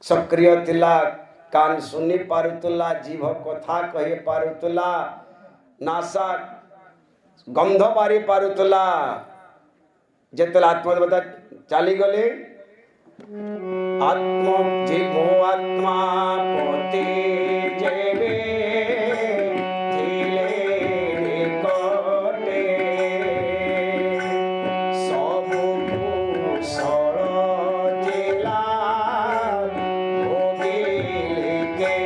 सक्रिय थिला कान सुनी पारुतला जीभ कथा कहि पारुतला नासा गंध बारी पारुतला जेतला आत्मदेवता चाली गले आत्म जीवो आत्मा पोते जेबे थिले निकटे सबु कुशल जिला भोगिले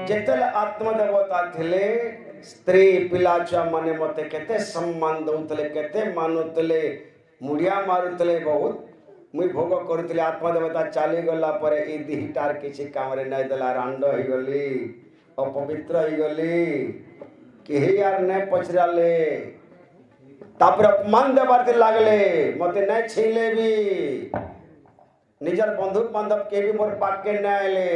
केते आत्मदेवता थिले स्त्री पिला छुआ माने मते केते सम्मान दउतले केते मानुतले मुड़िया मारुतले बहुत मुई भोग करुतले आत्मदेवता चाली गला परे ए दिहिटार किछि काम रे नै देला रांड होई गली अपवित्र होई गली केही यार नै पछराले तापर अपमान देबार लागले मते नै छिले भी निजर बंधु बांधव के भी मोर पाके नै आले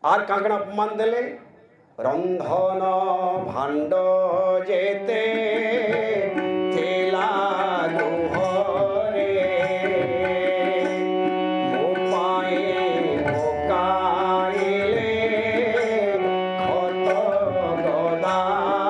आर कांकड़ा अपमान देले रंधन भांड जेते थिला गृहरे मो पाए भोकाइले खत गदारे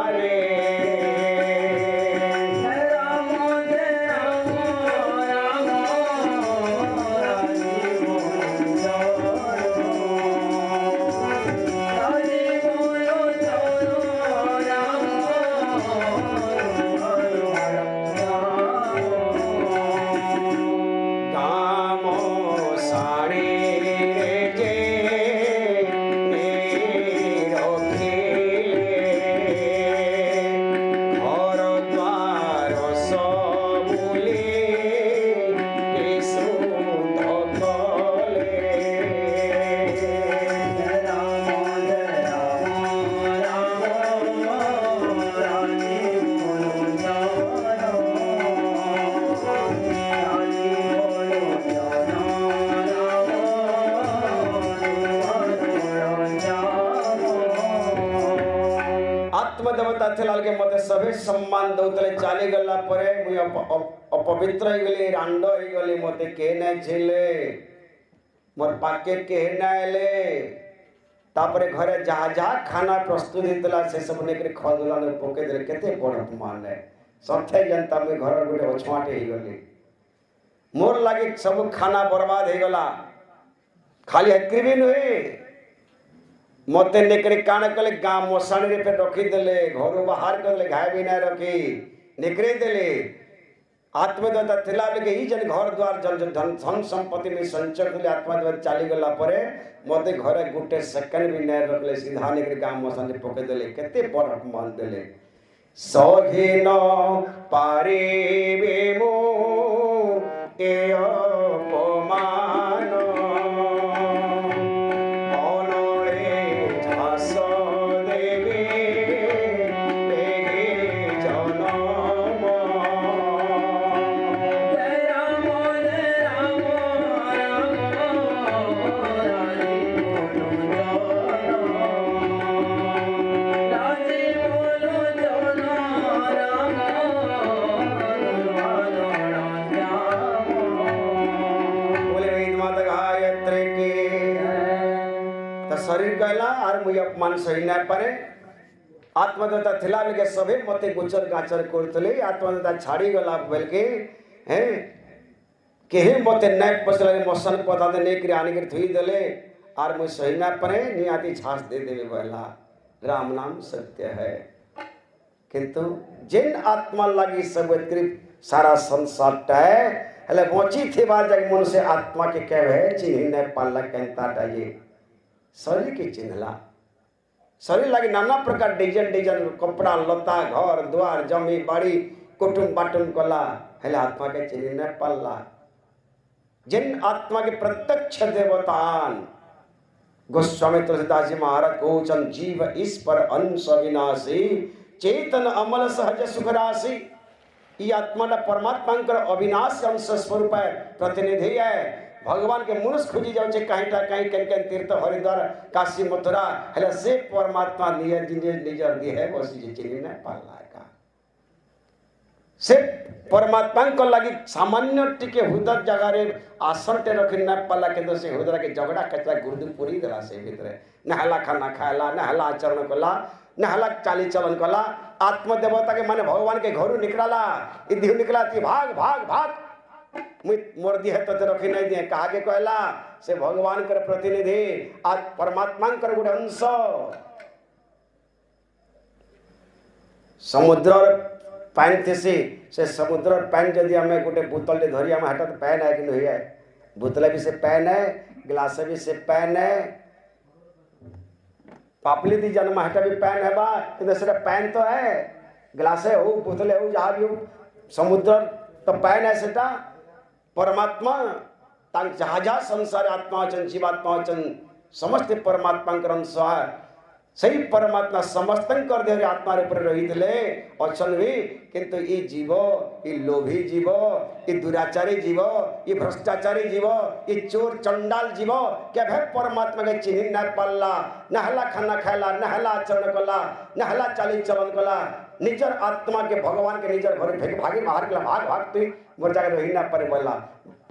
आत्मदेवता थिलाल के मते सभे सम्मान दउतले चाली गला परे मुई अपवित्र होई गली रांड होई गली मते के नै छिले मोर पाके के नै आले तापरे घरे जहा जहा खाना प्रस्तुत हितला से सब नेकरे खदला ने पोके देले केते बड़ अपमान है सथे जनता मुई घर गुटे ओछवाटे होई गली मोर लागे सब खाना बर्बाद होई गला खाली हक्री भी नहे मते नेकरे कान कले गाँ मशाणी रे पे रखी देले घर बाहर कर ले घाय भी ना रखी नेकरे देले आत्मदेवता थिला के ही जन घर द्वार जन धन संपत्ति में संचय देले आत्मदेवता चाली गला परे मते घरे गुटे सेकंड भी ना रखले सीधा नेकरे गाँ मशाणी पके देले केते बड़ अपमान देले सहीन पारिबे मो ए अपमान शरीर गला और मुझे अपमान सही ना पारे आत्मदेवता थिला के सभे मते गुचर गाचर करतले आत्मदेवता छाड़ी गला बोल के हैं केहे मते नै पसले मसन पता दे नेकरे आने के थुई देले और मुझे सही ना पड़े नियाती झांस दे देवे बोला राम नाम सत्य है। किंतु जिन आत्मा लगी सब सारा संसार है हेले बची थे बात जब मनुष्य आत्मा के कहे चिन्ह नहीं पाला कहता ये शरीर के चिन्हला शरीर लगे नाना प्रकार डिजाइन डिजाइन कपड़ा लता घर द्वार जमी बाड़ी कुटुम बाटुम कला हेले आत्मा के चिन्ह नहीं पाला। जिन आत्मा के प्रत्यक्ष देवतान गोस्वामी तुलसीदास जी महाराज कोचन जीव इस पर अंश विनाशी चेतन अमल सहज सुख राशि। ये आत्मा परमात्मा अविनाशी अंश स्वरूप है प्रतिनिधि है। भगवान के मनुष्य खोजी जाऊे कहीं कहीं कहीं तीर्थ हरिद्वार काशी मथुरा हेले से परमात्मा निजर दी है बस चिन्ह नहीं पाला का से परमात्मा को लगी सामान्य टिके हृदय जगह आसन टे रखी न पाला के से हृदय के झगड़ा कचरा गुरुदू पूरी देला से भीतर नहला खाना खाएला नहला आचरण कला नहला चाली चलन कला आत्मदेवता के माने भगवान के घर निकला इधर निकला थी भाग भाग भाग मोर दी है तो रखी नहीं दिए कहा के कहला से भगवान कर प्रतिनिधि आज परमात्मा कर गोटे अंश। समुद्र पानी थी से समुद्र पानी जदि आम गोटे बोतल धरी आम हटा पैन है कि नहीं है बोतल भी से पैन है गिलास भी से पैन है पापली दी जन्म हटा भी पैन है बा कि पैन तो है गिलास हो बोतल हो जहाँ भी हो समुद्र तो पैन है सेटा परमात्मा जहाँ जहाँ संसार आत्मा अचन जीवात्मा अचन समस्त परमात्मा अंश सही परमात्मा समस्त कर दे आत्मा ऊपर रही अचन भी किंतु ये जीव ये लोभी जीव ये दुराचारी जीव ये भ्रष्टाचारी जीव ये चोर चंडाल जीव क्या भाई परमात्मा के चिन्ह न पाला नहला खाना खाला नहला आचरण कला नहला चाली चलन कला निजर आत्मा के भगवान के निजर घर फेंक भागी बाहर गला भाग भाग तु मोर जगह रही ना पारे बोला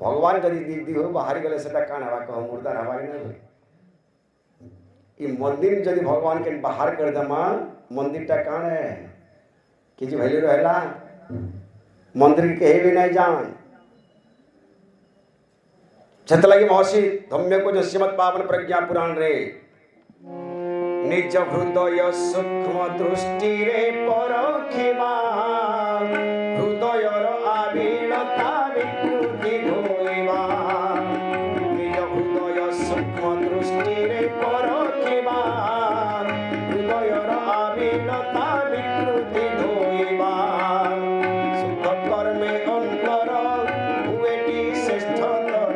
भगवान यदि दीदी हो बाहर गले से कान हवा कह मुर्दा हवा नहीं ये मंदिर जदि भगवान के बाहर कर दमा मंदिर टा कान है किसी वैल्यू रहला मंदिर के कहीं भी नहीं जान छतलगी महर्षि धम्य को जो श्रीमद् पावन प्रज्ञा पुराण रे निज हृदय सूक्ष्म दृष्टि रे परखिबा हृदयर आविलता विकृति धोइबा निज हृदय सूक्ष्म दृष्टि रे परखिबा हृदयर आविलता विकृति धोइबा शुद्ध कर्मे अंतर हुएटी श्रेष्ठतर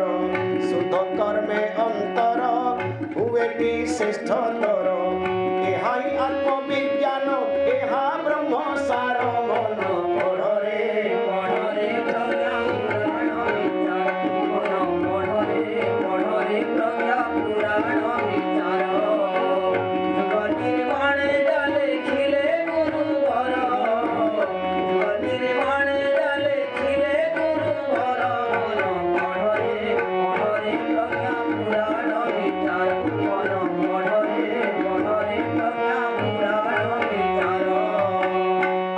शुद्ध कर्मे अंतर हुएटी श्रेष्ठतर एहाई आत्मविज्ञान एहा ब्रह्म सार मन पढ़रे पढ़रे प्रज्ञा पुराण विचार निर्माणे जाले खिले गुरुवर निर्माणे जाले खिले गुरुवर पढ़रे पढ़रे प्रज्ञा पुराण विचार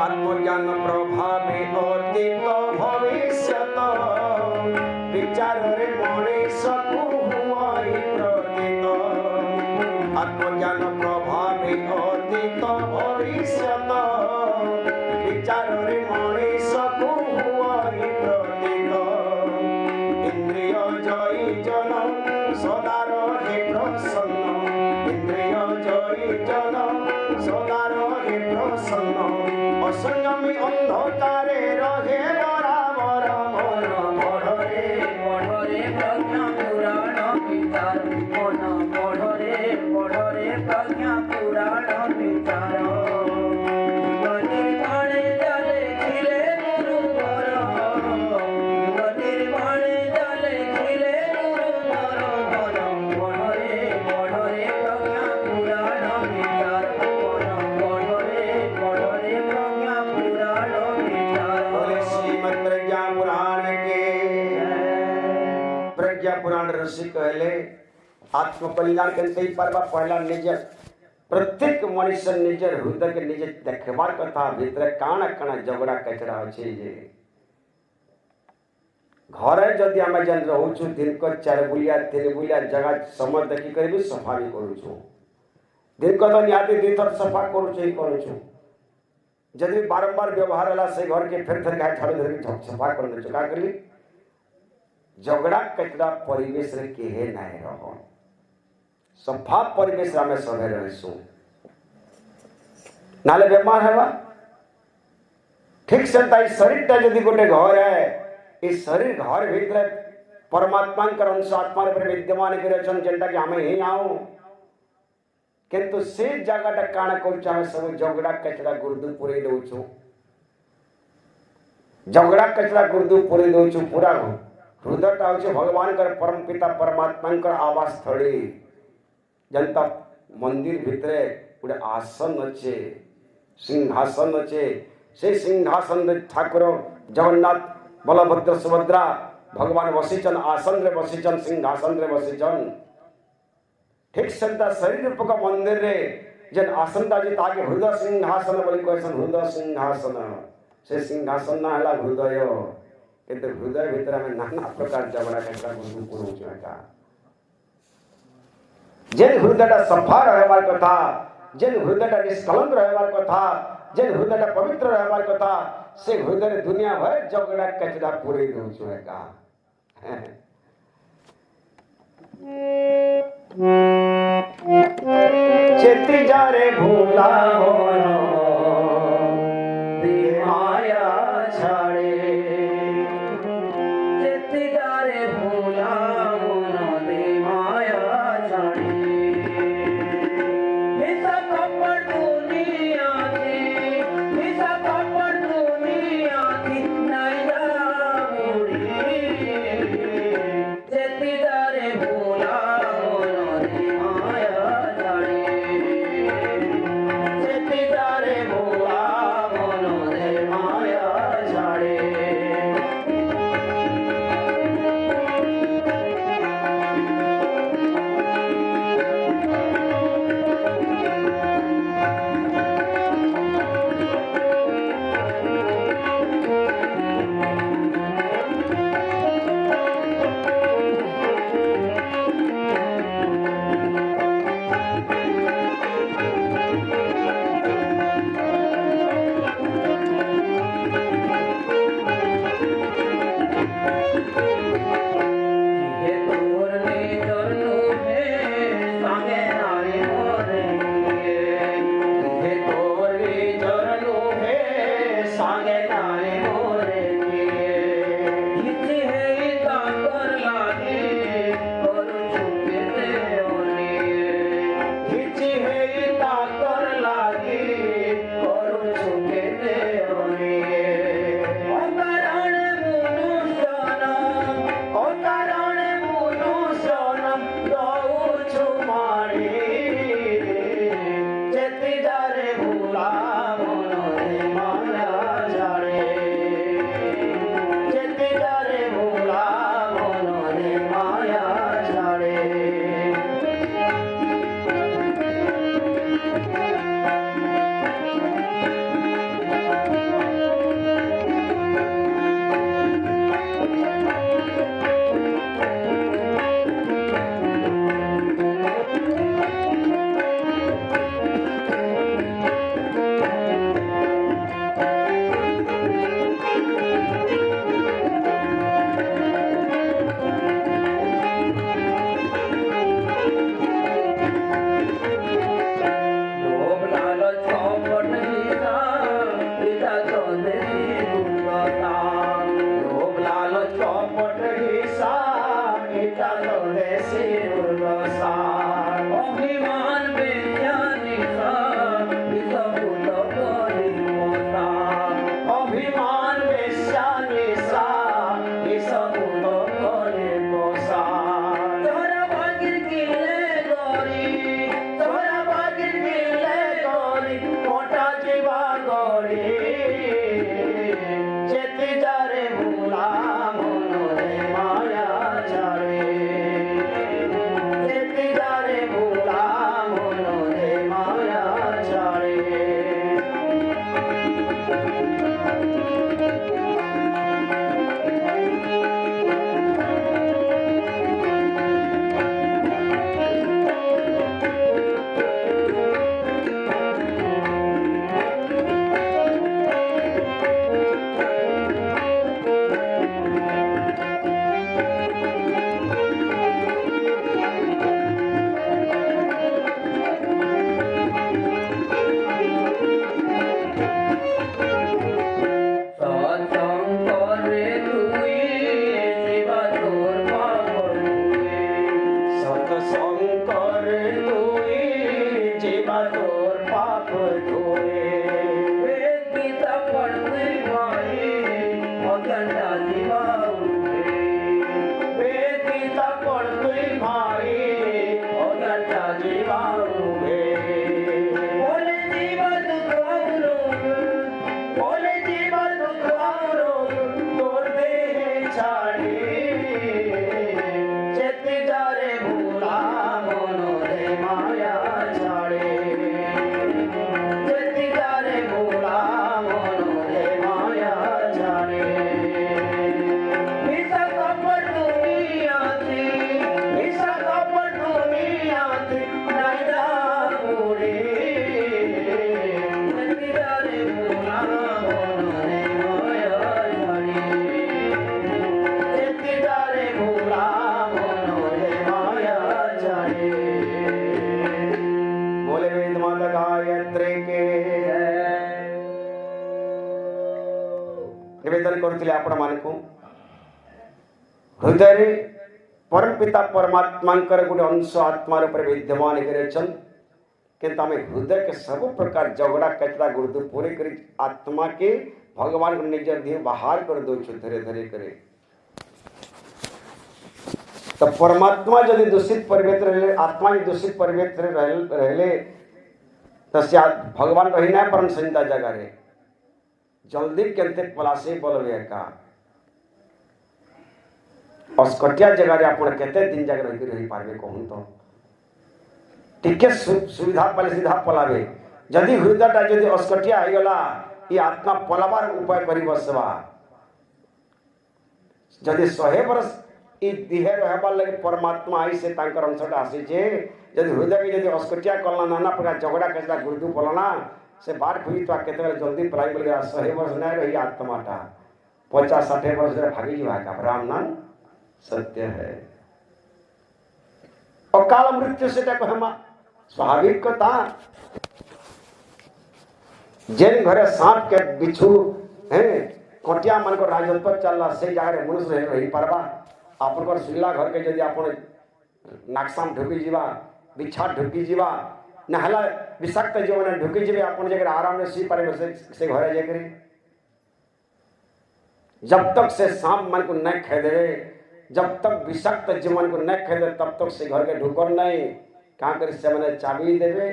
आत्मज्ञान प्रभावे अतीत भविष्यत विचार रे मनीष को हुआई प्रतीत आत्मज्ञान प्रभावे अतीत भविष्यत विचार रे मनीष को हुआई प्रतीत इंद्रिय जयी जन सदा रहे प्रसन्न इंद्रिय जयी जन सदा रहे प्रसन्न असंयमी अंधकारे रहे बराबर मन पढ़रे पढ़रे प्रज्ञा पुराण विचार मन पढ़रे पढ़रे प्रज्ञा पुराण विचार निर्माणे जाले खिले गुरुवर निर्माणे जाले खिले गुरुवर पढ़रे पढ़रे प्रज्ञा पुराण विचार पढ़रे पढ़रे प्रज्ञा पुराण विचार बोले श्रीमद् प्रज्ञा पुराण के प्रज्ञा पुराण ऋषि कहले आत्म कल्याण के पर्व पहला निज प्रत्येक मनुष्य निजर हृदय के निजे देखबार कथा भीतर काण काण झगड़ा कचरा अच्छे जे घरे जदि आम जेन रोचु दिन को 4 बुलिया 3 बुलिया जगह समय देखी कर भी सफा भी करूँ दिन को तो निहाती 2 थर सफा करूँ जदि बारंबार व्यवहार है से घर के फिर फिर गाय झाड़ू धर सफा कर क्या करी झगड़ा कचरा परिवेश रे केहे नहीं रह सफा परिवेश आम सभे रहीसु नाले बेमार हेबा ठीक से शरीर टा जदि गोटे घर है इस शरीर घर भीतर परमात्मा अंश आत्मा विद्यमान कर जेनटा कि आम ही आऊ किंतु से जगह काण कर सब झगड़ा कचरा गुर्दू पूरे दौचु झगड़ा कचरा गुर्दू पूरे दौचु पूरा हृदयटा हूँ भगवान परम पिता परमात्मा आवास स्थली जनता मंदिर भितर गोटे आसन अच्छे सिंहासन अच्छे से सिंहासन ठाकुर जगन्नाथ बलभद्र सुभद्रा भगवान बसीचन आसन रे बसीचन सिंहासन रे बसीचन ठीक सेंता शरीर रूपक मंदिर रे जेन आसन जी ताके हृदय सिंहासन बोली कहसन हृदय सिंहासन से सिंहासन ना हला हृदय किंतु हृदय भीतर हमें नाना प्रकार झगड़ा कचरा गुरु करूँ एका जेन हृदयटा सफा रहबार कथा जेन हृदयटा निष्कलंक रहबार कथा जेन हृदयटा पवित्र रहबार कथा से हृदय दुनिया भर झगड़ा कचरा पूरे दौचु एका चेती जा रे भूला होनो माया छाड़े चेती जा रे भूला होनो माया छाड़े हिसा कपड़ दुनिया थी नैया मुड़ी चेती जा रे भूला शंकर तुई जीवा तोर पाप धोए गीता पढ़ते भाई अगंडा दीवाऊ गीता पढ़ते भाई अगंडा दीवाऊ बोले जीवा दुखारो बोले जीवा दुखारो तोर दे छाड़ी चेती जारे भूला मोनो रे माया छाड़े चेती जारे भूला मोनो रे माया छाड़े ईसा कपड़ दुनिया थी ईसा कपड़ दुनिया थी नैरा पूरी नंदियारे बोला बोलो रे माया जानी चेती जारे भूला मोनो रे माया छाड़े बोले वेद माता गायत्री के निवेदन करुले आपण मानकु हृदय परम पिता परमात्मा गोटे अंश आत्मा विद्यमान करेछन किंतु आम हृदय के सब प्रकार झगड़ा कचरा गुर्दु पूरे कर आत्मा के भगवान को निज देह बाहर कर दो धीरे धीरे करे तो परमात्मा यदि दूषित परिवेश रहे आत्मा दूषित परिवेश रहे तो भगवान रही ना परम संहिता जगह रे जल्दी केंते पलासे बोलवे का अस्कटिया जगह रे आपण केते दिन जगह रही पारबे कहूं तो टिके सुविधा पाले सीधा पलावे जदि हृदयटा जदि अस्कटिया आइ गला ये आत्मा पलाबार उपाय करी बसवा जदि 100 वर्ष ई देह रहबार लगे परमात्मा आई से तांकर अंशटा आसी जे जदि हृदय के जदि अस्कटिया कलना नाना प्रकार झगड़ा कैसा गुरुदु पलना से बार खुई तो केते जल्दी पलाई बोल 100 वर्ष नहीं रही आत्माटा 50-60 वर्ष रे भागी जीवा का ब्राह्मण सत्य है अकाल मृत्यु से कहमा स्वाभाविक कथा जेन घरे सांप के बिच्छू हैं कटिया मन को राजत्व चलला से जगह मनुष्य रही पारबा आपन सुनला घर के यदि आप नाकसाम ढुकी जीवा बिछा ढुकी जीवा नहला विषाक्त जो मैंने ढुकी जीवे आप जगह आराम से सी पारे से घरे जाकर जब तक से सांप मन को न खे दे जब तक विषाक्त जीवन को न खे दे तब तक से घर के ढुकर नहीं कहाँ कर से मैंने चाबी देवे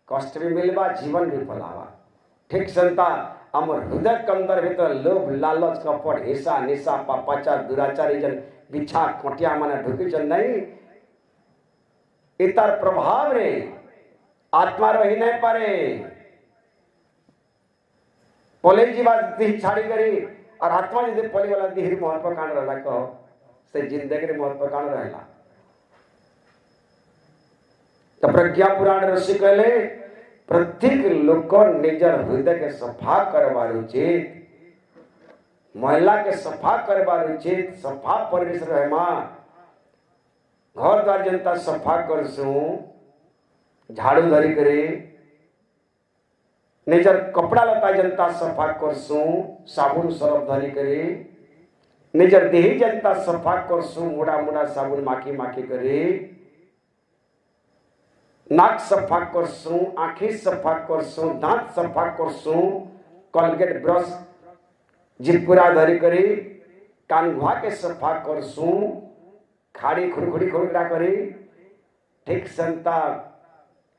कष्ट भी मिलवा जीवन भी फलावा ठीक संता आम हृदय के अंदर भीतर लोभ लालच कपट हिंसा निशा पापाचार दुराचारी जन बिछा कटिया माने ढुकी जन नहीं इतर प्रभाव रे आत्मा रही नहीं पारे पले जीवा देह छाड़ी करी और आत्मा यदि पली वाला देह महत्व कांड रहला कहो से जिंदगी रे महत्व कांड रहला तो प्रज्ञा पुराण ऋषि कहले प्रत्येक लोक निजर हृदय के सफा करवार उचित महिला के सफा करवार उचित सफा परिवेश रहमा घर द्वार जनता सफा करसु झाड़ू धरी करे निजर कपड़ा लता जनता सफा करसु साबुन सरफ धरी करे निजर देही जनता सफा करसु मुड़ा मुड़ा साबुन माखी माखी करे नाक सफा करसु आँखी सफा करसु दांत सफा करसु कॉलगेट ब्रश जिपुरा धरी करी कानघुआ के सफा करसु खाड़ी खुरखुड़ी खुरखुड़ा करी ठीक संता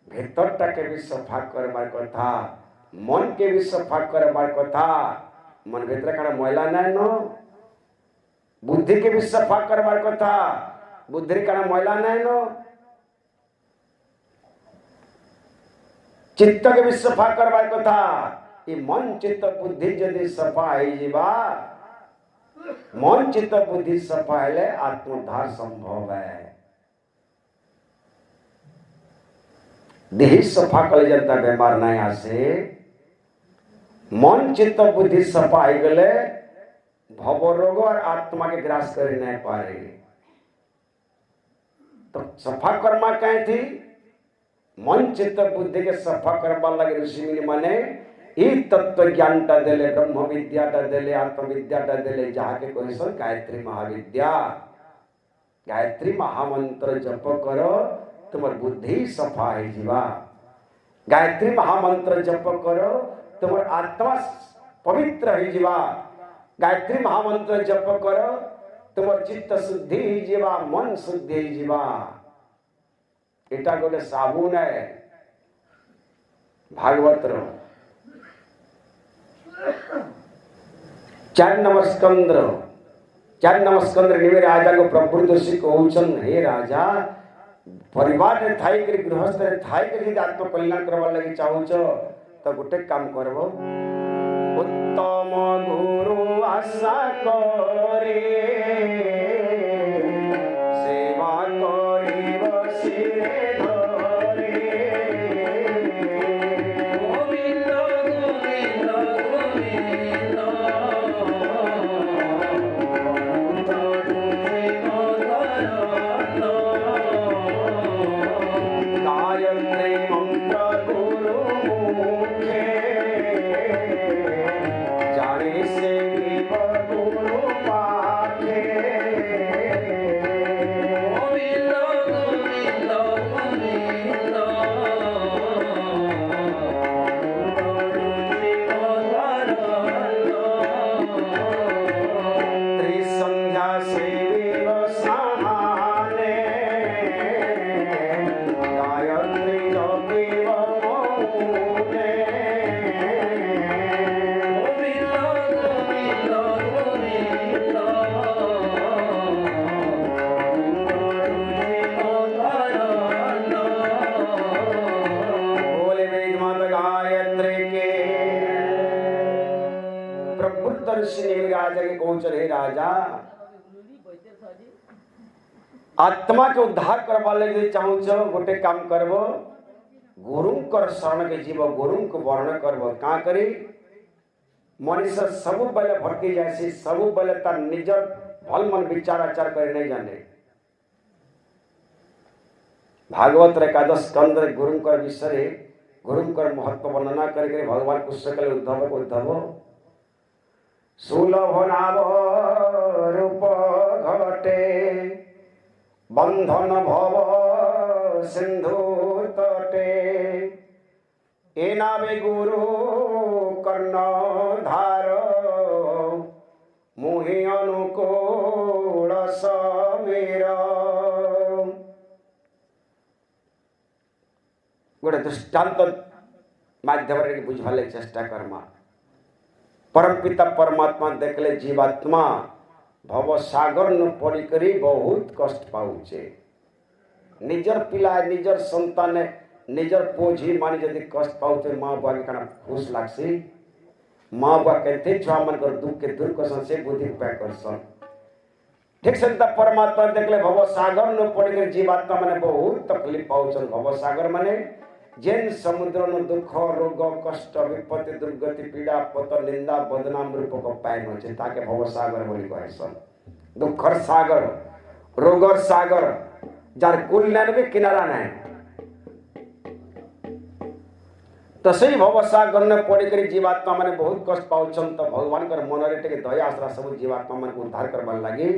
भीतरटा के भी सफा करबार कथा मन के भी सफा करबार कथा मन भीतर काना मैला नहीं न बुद्धि के भी सफा करबार कथा बुद्धि काना मैला नहीं न चित्त के भी सफा करबार कथा ये मन चित्त बुद्धि यदि सफा होइबा मन चित्त बुद्धि सफा हेले आत्मोद्धार संभव है देह सफा कले जनता बीमार नहीं आसे मन चित्त बुद्धि सफा हो गले भव रोग और आत्मा के ग्रास कर नहीं पारे तो सफा कर्मा कहे थी मन चित्त बुद्धि के सफा करवा लगे ऋषि मुनि माने ई तत्व ज्ञानटा देले ब्रह्म विद्याटा देले आत्मविद्याटा देले जहाँ के कोई गायत्री महाविद्या गायत्री महामंत्र जप कर तुम बुद्धि सफा हो जीवा। गायत्री महामंत्र जप कर तुम आत्मा पवित्र हो जीवा। गायत्री महामंत्र जप कर तुम चित्त शुद्धि हो जीवा, मन शुद्धि हो जीवा। एटा गोटे साबुन है भागवत रो 4 नमस्कंद्र निवे राजा को प्रभु दर्शी कहउछन, हे राजा परिवार रे थाई कर गृहस्थ रे थाई कर यदि आत्म कल्याण करवा लगी चाहूछ तो गोटे काम करबो, उत्तम गुरु आशा करे सेवा करिब सिरे धरे। गोविंद गोविंद गोविंद गायत्री मंत्र गुरु मुखे जाने से गुरु पाखे। गोविंद गोविंद गोविंद त्रिसंध्या से सहाने गायत्री जपिब मौने। बोले वेद माता गायत्री के प्रभुदर्शिनी राजा के कहउछ, हे राजा आत्मा के उद्धार करवा लगे चाहूछ गोटे काम करबो, गुरुंकर शरण के जीव, गुरु को वर्ण करबो। का करी मनीष सबु बेले भटकी जासी, सबु बेले तार निजर भल मन विचार आचार करे नहीं जाने। भागवत रे एकादश स्कंद रे गुरुंकर विषय गुरुंकर महत्व वर्णना करके भगवान कृष्ण कले उद्धव को, उद्धव सुलभ नाभ रूप घटे बंधन भव सिंधु तटे। ए नावे गुरु कर्ण धार मुहि अनुकूल समीर। गोटे दृष्टांत माध्यम रे बुझवाले चेष्टा करमा। परम पिता परमात्मा देखले जीवात्मा भव सागर न पड़ी करी बहुत कष्ट पाउचे। निजर पिला निजर संतान निजर पोझी मानी जदि कष्ट पाउचे माँ बुआ के काना खुश लागसी। माँ बुआ कहते छुआ मन कर दुख के दूर करसन से बुद्धि उपाय करसन। ठीक से परमात्मा देखले भव सागर न पड़ी करी जीवात्मा माने बहुत तकलीफ पाउछन। भव सागर माने जेन समुद्र न दुख रोग कष्ट विपत्ति दुर्गति पीड़ा पत निंदा बदनाम रूप को पाए न छे ताके भव सागर बोली कहसन। दुखर सागर रोगर सागर जार कुल नैन भी किनारा नहीं। तो सही भव सागर ने पड़ी करी जीवात्मा माने बहुत कष्ट पाउछन। तो भगवान कर मन रे टेके दया आसरा सब जीवात्मा मन को उद्धार करबार लागि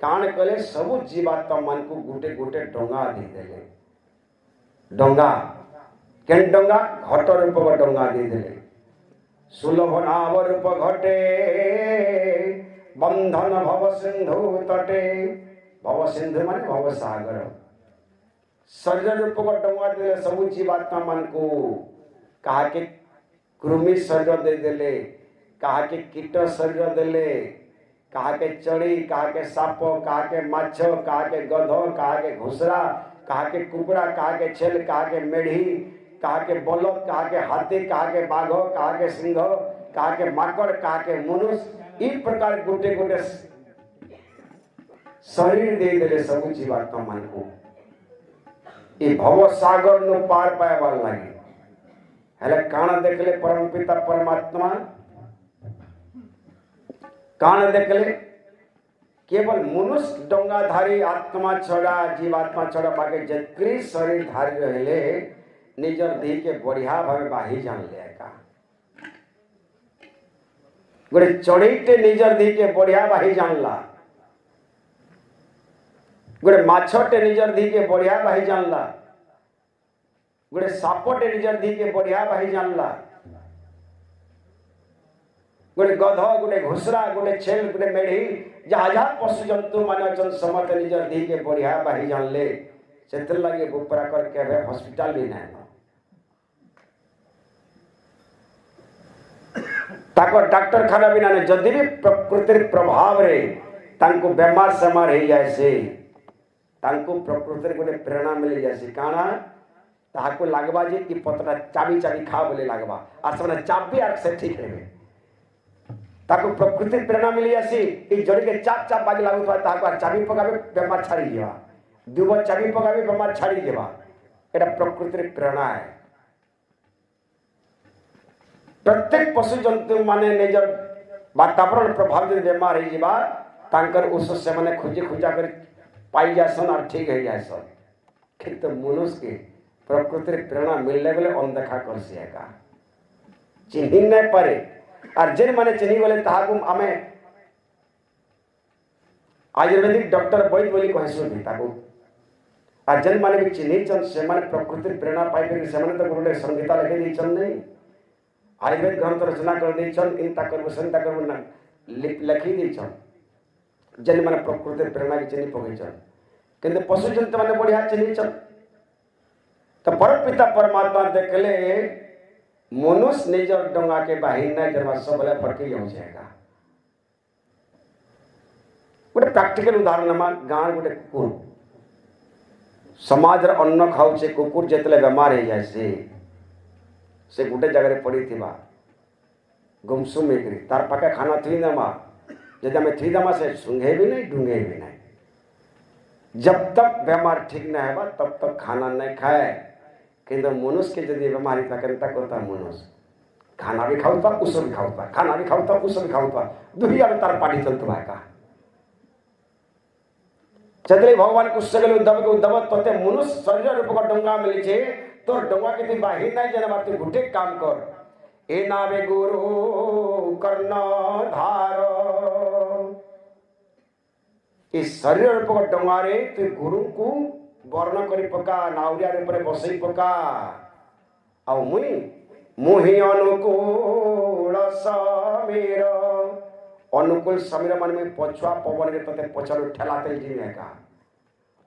कान कले सब जीवात्मा मन को गुटे गुटे डोंगा दे देले। डोंगा केन डोंगा घट रूप डोंगा दे देले। सुलभ नाव रूप घटे बंधन भव सिंधु तटे। भव सिंधु माने भव सागर। शरीर रूप डोंगा दे सब जीवात्मा मन को। कहा के कृमि शरीर दे देले, कहा के कीट शरीर देले, कहा के चढ़ी, कहा के साप, कहा के माछ, कहा के गध, कहा के घुसरा, कहा के कुकड़ा, कहा के छेल, कहा के मेढ़ी, कहा के बलद, कहा के हाथी, कहा के बाघ, कहा के सिंह, कहा के माकड़, कहा के मनुष्य। इ प्रकार गोटे गोटे शरीर दे देले सब जीवात्मा मन को। ये भव सागर नु पार पाएबार लागि हेले काण देखले परम पिता परमात्मा। काण देखले केवल मनुष्य डंगाधारी आत्मा छड़ा जीवात्मा छड़ा बाकी जत्री शरीर धारी रहले निजर देह के बढ़िया भावे बाही जान ले का। गोटे चढ़ीटे निजर देह के बढ़िया बाही जानला। गोटे माछटे निजर दी के बढ़िया भाई जानला गोटे सापटे निजर दी के बढ़िया भाई जानला गोटे गध गोटे घुसरा गोटे छेल गोटे मेढ़ी जहाँ जहाँ पशु जंतु मान अच्छा समस्त निजर दी के बढ़िया भाई जानले से लगे बुपरा करके हॉस्पिटल भी नहीं डाक्टर खाना भी ना जदि भी प्रकृति प्रभाव रे तांको बेमार सेमार हो जाए से तांको प्रकृति गोटे प्रेरणा मिल जाए काना ताको लगवा जे कि पतरा चाबी चाबी खा बोले लगवा और से चाबी आर से ठीक रहे ताको प्रकृति प्रेरणा मिल जासी कि जड़ी के चाप चाप बाजी लागु तो ताको चाबी पकाबे बेमार छाड़ी जेवा दुबो चाबी पकाबे बेमार छाड़ी जेवा एटा प्रकृति प्रेरणा है प्रत्येक पशु जंतु माने निजर वातावरण प्रभाव जब बेमार हो जावा तांकर उस से माने खोजी खोजा कर पाई जासन और ठीक हो जासन किंतु मनुष्य के प्रकृति प्रेरणा मिलने गले अनदेखा कर सिएगा चिन्ह नहीं पारे और जेन माने चिन्ह गले ताहाकु आमे आयुर्वेदिक डॉक्टर वैद्य बोली कहसु भी ताकु और जेन माने भी चिन्ह चन से माने प्रकृति प्रेरणा पाई के से माने तो गुरुले संहिता लिखे दी चन नहीं आयुर्वेद ग्रंथ रचना कर दी चन इन ताकर संहिता कर ना लिखी दी चन जेन माने प्रकृति प्रेरणा की चिन्ह पकई चन किंतु पशु जंतु माने बढ़िया चिन्ह चन तो परम पिता परमात्मा देखले मनुष्य निजर डोंगा के बाहिर नहीं जरवा सब बोले फटकी हो जाएगा गोटे प्रैक्टिकल उदाहरण मा गाँव गोटे कुकुर समाज अन्न खाऊे कुकुर जितने बेमार हो जाए से गोटे जगह पड़ी थी गुमसुम होकर तार पाखे खाना थी देमा जब आम थी देमा से सूंघे भी नहीं ढूंगे भी नहीं जब तक बेमार ठीक नहीं है तब तक खाना नहीं खाए किंतु मनुष्य के जब बीमारी था करता मनुष्य खाना भी खाऊता उसो भी खाऊता खाना भी खाऊता उसो भी खाऊता दुनिया में तार पार्टी चलता है का चतले भगवान कुछ सगले उद्धव तोते मनुष्य शरीर रूप का डोंगा मिली छे तो डोंगा के ती बाहिर नहीं जाने बात गुटे काम कर ए नावे गुरु कर्ण धार इस शरीर रूप का डोंगा रे तू गुरु को वर्ण करी पका नाउरिया ऊपर बसई पका आ मुहि अनुकूल समीर अनुकूल समीर मान में पछुआ पवन के तते पछाड़ ठेलाते जीवे का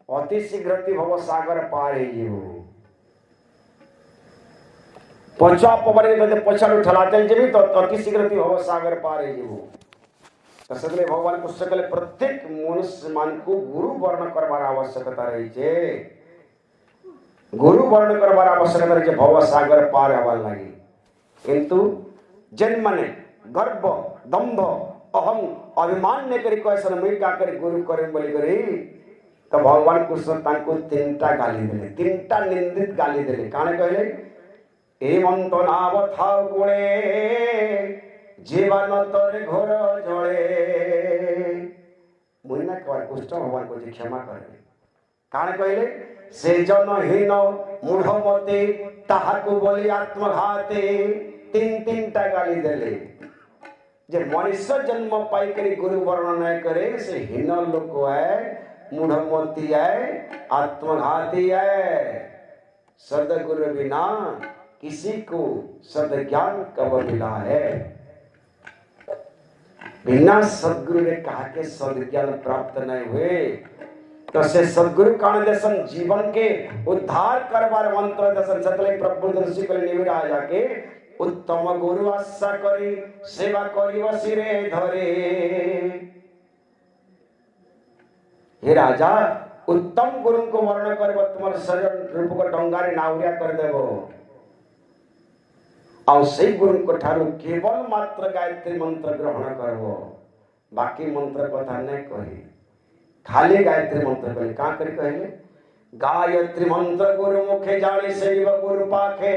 अति शीघ्र भव सागर पार ही जीव पछुआ पवन के तते पछाड़ ठेलाते जीवी तो अति शीघ्र भव सागर पार ही जीव सकले भगवान को सकले प्रत्येक मनुष्य मान को गुरु वर्ण करवार आवश्यकता रही छे गुरु वर्ण करवार आवश्यकता रही छे भव सागर पार हवा लगी किंतु जन माने गर्व दंभ अहम अभिमान ने करी कहसन मुई का करी गुरु करे बोली करी तो भगवान कृष्ण तांको तीनटा गाली देले तीनटा निंदित गाली देले काने कहले एवंत नाव था गुणे जीवन तोरे घोर जड़े मुइना कवर कुष्ठ भगवान को क्षमा करे काने कहले से जनहीन मूढ़मते ताहाकु बोली आत्मघाते तीनटा गाली देले जे मनुष्य जन्म पाई करी गुरु वर्ण नहीं करे से हीन लोक है मूढ़मती है आत्मघाती है सदगुरु बिना किसी को सदज्ञान कब मिला है बिना सदगुरु ने कहा के सदज्ञान प्राप्त नहीं हुए तो से सदगुरु कान दर्शन जीवन के उद्धार करवार मंत्र दर्शन सतले प्रभु दर्शी को निविरा जाके उत्तम गुरु आशा करी सेवा करी वसिरे धरे हे राजा उत्तम गुरु को वर्ण करब तुम शरीर रूप को डंगारे नाउरिया कर देबो आउ से गुरु को ठारू केवल मात्र गायत्री मंत्र ग्रहण करबो बाकी मंत्र कथा नहीं कही खाली गायत्री मंत्र कही का करी कहले गायत्री मंत्र गुरु मुखे जाने से गुरु पाखे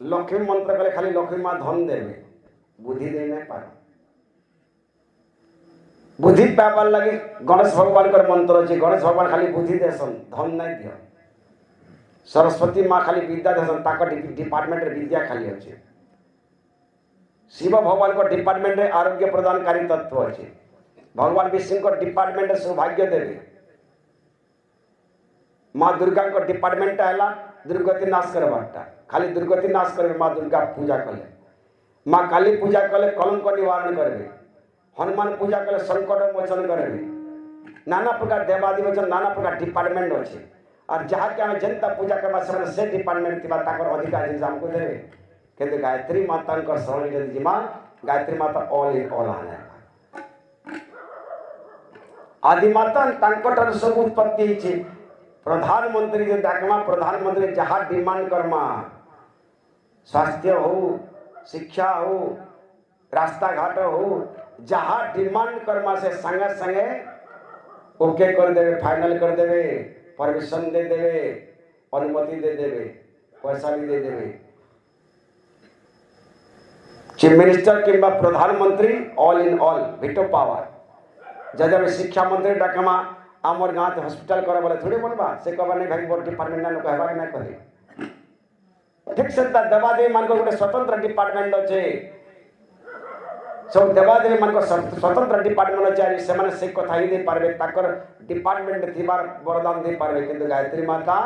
लक्ष्मी मंत्र कले खाली लक्ष्मी माँ धन देवे बुद्धि दे नहीं पार बुद्धि पाइबार लगे गणेश भगवान का मंत्र अच्छे गणेश भगवान खाली बुद्धि देसन धन नहीं दियो सरस्वती माँ खाली विद्या देसन ताक डिपार्टमेंट विद्या खाली अच्छे शिव भगवान को डिपार्टमेंट आरोग्य प्रदानकारी तत्व अच्छे भगवान विष्णु डिपार्टमेंट सौभाग्य देवे माँ दुर्गा को डिपार्टमेंट है दुर्गति नाश करवाटा खाली दुर्गति नाश करेंगे माँ दुर्गा पूजा कले माँ काली पूजा कले कलंक निवारण करेंगे हनुमान पूजा कले संकट मोचन करेंगे नाना प्रकार देवादी वचन नाना प्रकार डिपार्टमेंट अच्छे और जहाँ के आम जनता पूजा करवा से डिपार्टमेंट थी अधिकार जिन हमको देवे कि गायत्री माता शरण जदि जीमा गायत्री माता ऑल इन ऑल आने आदिमाता सब उत्पत्ति प्रधानमंत्री जो डाकमा प्रधानमंत्री जहाँ डिमांड करमा स्वास्थ्य हो शिक्षा हो रास्ता घाट हो जहाँ डिमांड करमा से संगे संगे ओके कर देवे फाइनल कर देवे परमिशन दे देवे अनुमति दे देवे पैसा भी दे देवे चीफ मिनिस्टर किंबा प्रधानमंत्री all in all veto power जब शिक्षा मंत्री डाकमा आमर गाँव हॉस्पिटल कर बोले थोड़ी बोलबा से कहबा नहीं भाई बोर्ड डिपार्टमेंट ना कहबा ना कहे ठीक से देवादेवी मान को गोटे स्वतंत्र डिपार्टमेंट अच्छे सब देवादेवी मान को स्वतंत्र डिपार्टमेंट अच्छे से माने से कथा ही दे पारबे ताकर डिपार्टमेंट थिबार वरदान दे पारबे किंतु गायत्री माता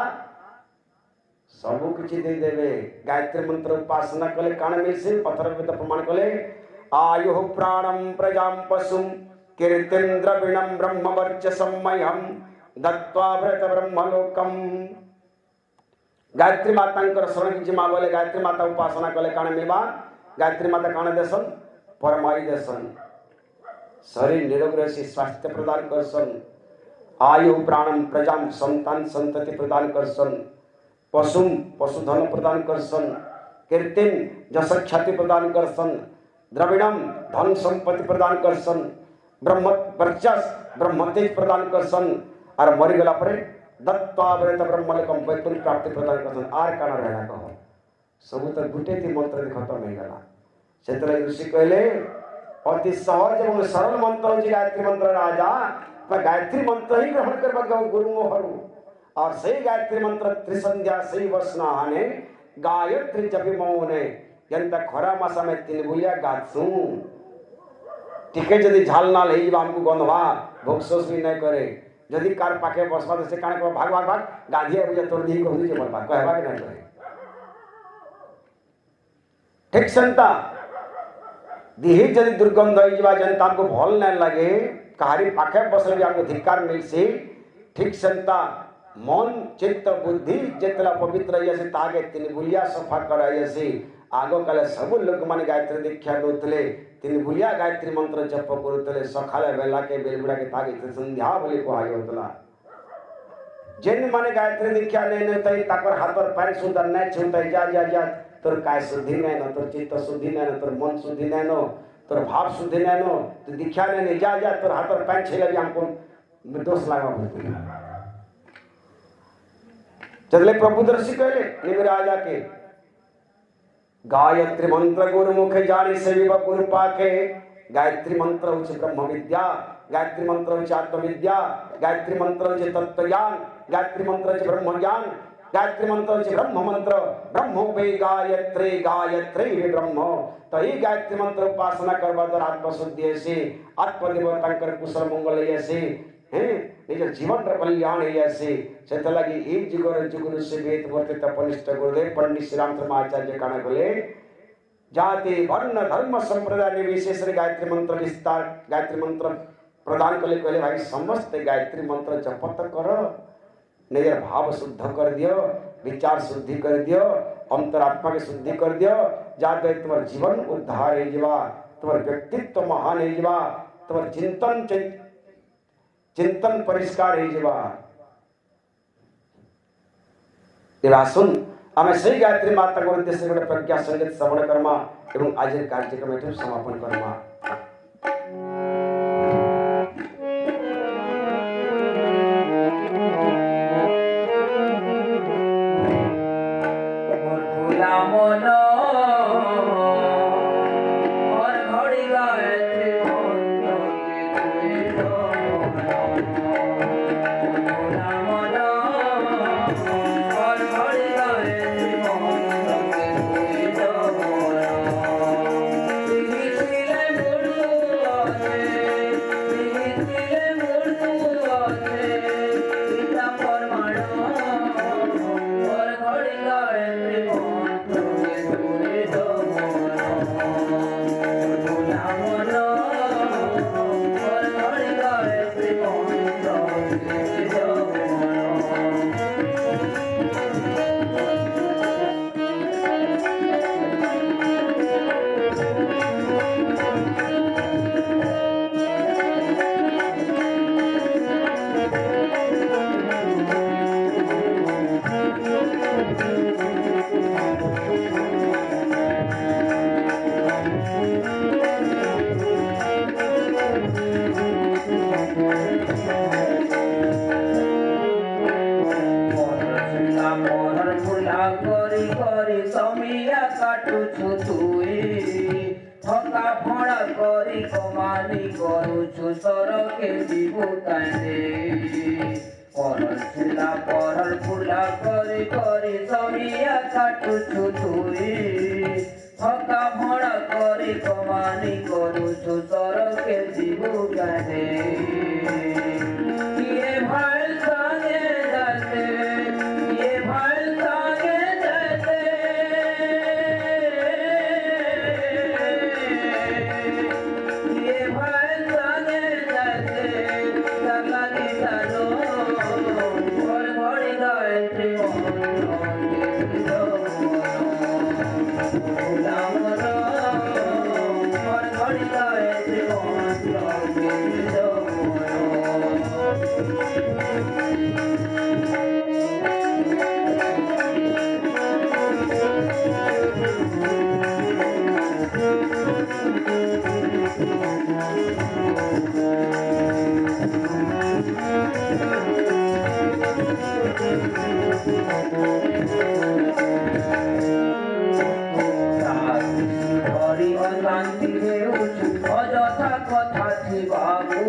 सबु किछि दे देवे गायत्री मंत्र उपासना कले कान मिलसे पत्थर में प्रमाण कले आयु प्राणम प्रजाम पशुम कीर्तिन्द्रविणं ब्रह्मवर्चसमयं दत्वा व्रत ब्रह्मलोकम गायत्री माता शरण जिमा बोले गायत्री माता उपासना कले काण मिलवा गायत्री माता काण देसन परमाई देसन शरीर निरोग रही स्वास्थ्य प्रदान करसन आयु प्राणम प्रजाम संतान संतति प्रदान करसन पशुम पशुधन प्रदान करसन कीर्तिम जस ख्याति प्रदान करसन द्रविणम धन संपत्ति प्रदान करसन ब्रह्म वर्चस ब्रह्म तेज प्रदान करसन और मरीगला पर दत्तावृत ब्रह्मलोकम वैकुंठ प्राप्ति प्रदान करसन आर काना रहना कहो सब तो गुटे थी मंत्र खत्म हो गला से ऋषि कहले अति सहज और सरल मंत्र हो गायत्री मंत्र राजा गायत्री मंत्र ही ग्रहण करवा गुरु मोहरु और सही गायत्री मंत्र त्रिसंध्या सही वस्नाहाने गायत्री जपि मौने जंता खरा मासा में तीन बुलिया गाछू टिके जदि झाल ना ले हमको गंधवा भोक्सोस भी नहीं करे जदि कार पाखे बसवा से काने को भाग भाग भाग गाधिया बुझा तोड़ दी को हुई जे बोलबा कहबा के नहीं करे ठीक संता दिही जदि दुर्गंध होई जबा जनता को भल नहीं लगे कहारी पाखे बसले भी हमको धिक्कार मिलसी ठीक संता मन चित्त बुद्धि जेतला पवित्र यसे तागे तीन बुलिया सफा करायसी आगो काले सब लोक माने गायत्री दीक्षा दोतले तीन बुलिया गायत्री मंत्र जप करुतले सखाले बेला के बेलगुड़ा के तागे संध्या बोली को आयो होतला जेन माने गायत्री दीक्षा लेने तई ताकर हाथर पैर सुंदर नै छुतै जा तोर काय शुद्धि नै न तोर चित्त शुद्धि नै न तोर मन शुद्धि नै न तोर भाव शुद्धि नै न तो दीक्षा लेने जा तोर हाथर पैर छेले भी हमको दोष लागा बोलते चले प्रभु दर्शी कहले निमराजा के गायत्री मंत्र गुरुमुखे जानी से गुरु पाके गायत्री मंत्र उच्च ब्रह्म विद्या गायत्री मंत्र उच्च आत्मविद्या गायत्री मंत्र उच्च तत्व ज्ञान गायत्री मंत्र उच्च ब्रह्म ज्ञान गायत्री मंत्र उच्च ब्रह्म मंत्र ब्रह्म वे गायत्री गायत्री ब्रह्म तो ही गायत्री मंत्र उपासना करवा द्वारा आत्मशुद्धि ऐसी आत्मदेवता कुशल मंगल ऐसी निज जीवन कल्याण ऐसे से लगी एक जुगर जुगुरु से वेद वर्तित पनिष्ठ गुरुदेव पंडित श्री रामचंद्र आचार्य काना बोले जाति वर्ण धर्म संप्रदाय निर्विशेष गायत्री मंत्र विस्तार गायत्री मंत्र प्रदान कले कहले भाई समस्त गायत्री मंत्र जपत कर निज भाव शुद्ध कर दियो विचार शुद्धि कर दियो अंतरात्मा के शुद्धि कर दियो जाते तुम्हार जीवन उद्धार हो जावा तुम्हार व्यक्तित्व महान हो जावा तुम्हार चिंतन परिष्कार हो जावा सुन आम से गायत्री माता को उद्देश्य गोटे प्रज्ञा संगीत श्रवण करमा एवं आज कार्यक्रम ये समापन करमा Thank you. সরকে জীবু কানে পরল ফুলা পরল ফুলা করে করে সমিয়া কাটুছু তুই হকা ভড়া করে কমানি করুছু সরকে জীবু কানে ये भाई संगे जाते ये भाई संगे जाते ये भाई संगे जाते सला की सालो और घड़ी गए শান্তি হেউছু অযথা কথা বাবু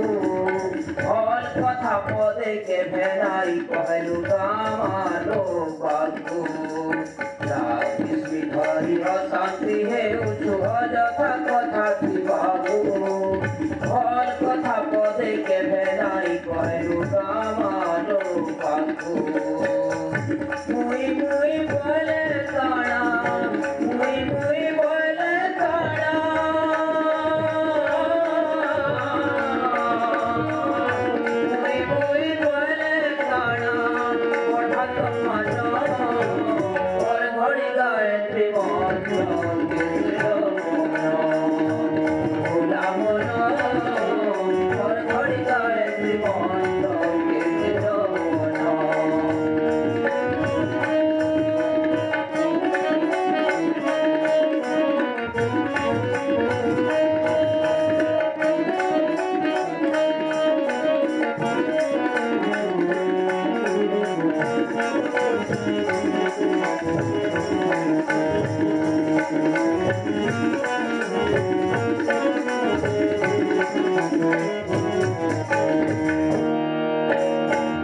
ফল কথা পদে কে ভেনাই কহেলু গামালো বাবু রাজশ্রী ধরি অশান্তি হেউছু অযথা কথা বাবু ফল কথা পদে কে ভেনাই কহেলু গামালো বাবু মুই মুই বলে কানা মুই মুই বলে কানা মুই মুই বলে কানা ওঠা তোমানো ওর ঘড়ি গায়ত্রী মন্ত্র ভোলা মন ওর ঘড়ি গায়ত্রী মন্ত্র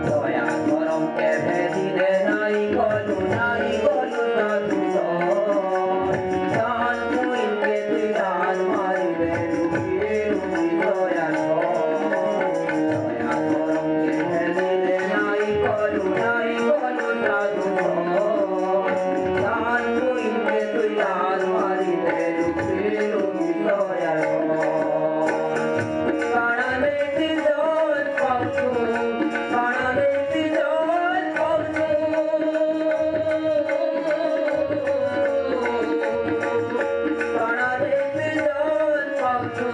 দয়া করম কে ভেদিলে নাই গলু সাধু দান মুইকে তুই দান মারিবে রুপিয়ে রুপি দয়া দয়া করম কে ভেদিলে নাই গলু সাধু দান মুইকে তুই দান মারিবে রুপিয়ে রুপি দয়া কানা দেখি জল পাউছু কানা দেখি জল পাউছু কানা দেখি জল পাউছু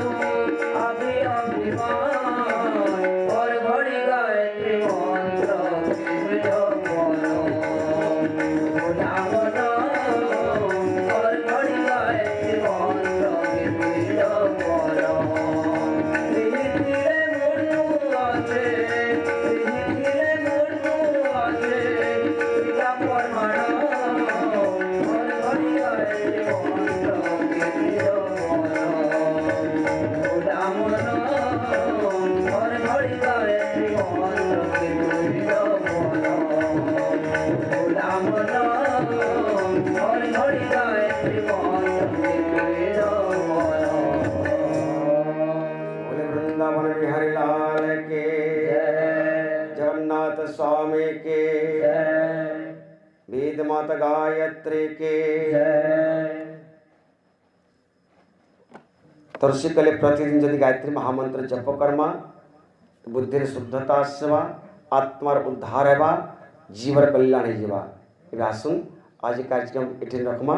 আবি অভিমান ওর ঘড়ি গায়ত্রী মন্ত্র ভোলা মন ওর ঘড়ি গায়ত্রী মন্ত্র बोले वृंदावन बिहारी लाल के जगन्नाथ स्वामी के वेद माता गायत्री के तर्षिकले प्रतिदिन यदि गायत्री महामंत्र जप कर्मा बुद्धि शुद्धता सेवा आत्मार उद्धार हेबा जीवर कल्याण हेबा। आसुन आज कार्यक्रम एठी रखमा।